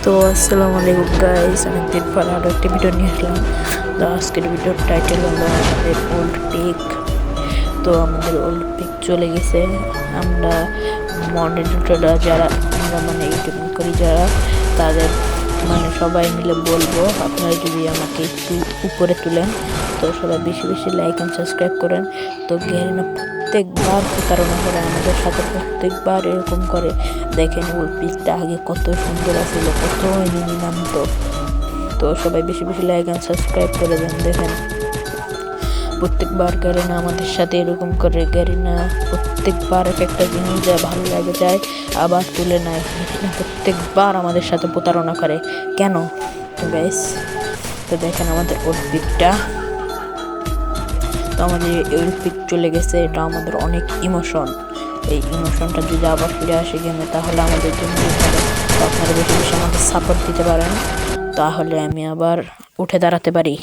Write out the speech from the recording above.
তো আসসালামু আলাইকুম গাইস, অনেকদিন পর আরও একটি ভিডিও নিয়ে আসলাম। তো আজকের ভিডিওর টাইটেল হলো আমাদের ওল্ড পিক। তো আমাদের ওল্ড পিক চলে গেছে। আমরা মডারেটররা যারা আমরা ইউটিউব করি যারা, তাদের সবাই মিলে বলবো আপনারা যদি আমাকে একটু উপরে তুলেন। তো সবাই বেশি বেশি লাইক অ্যান্ড সাবস্ক্রাইব করেন। তো গ্যারিনা প্রত্যেকবার প্রতারণা করে আমাদের সাথে, প্রত্যেকবার এরকম করে। দেখেন ওর পিকটা আগে কত সুন্দর আছিল, কত এনিমি নামতো। তো সবাই বেশি বেশি লাইক অ্যান্ড সাবস্ক্রাইব করে দেন। দেখেন প্রত্যেকবার গ্যারিনা আমাদের সাথে এরকম করে। গ্যারিনা প্রত্যেকবার একটা জিনিস যা ভালো লাগে যায় আবার তুলে নেয়। প্রত্যেকবার আমাদের সাথে প্রতারণা করে কেন? তো গাইস, তো দেখেন আমাদের ওর পিকটা। তো আমাদের এই পিক চলে গেছে, এটা আমাদের অনেক ইমোশন। এই ইমোশনটা যদি আবার ফিরে আসে গেমে তাহলে আমাদের জন্য ভালো। তো আপনারা বেশি বেশি আমাকে সাপোর্ট দিতে পারেন, তাহলে আমি আবার উঠে দাঁড়াতে পারি।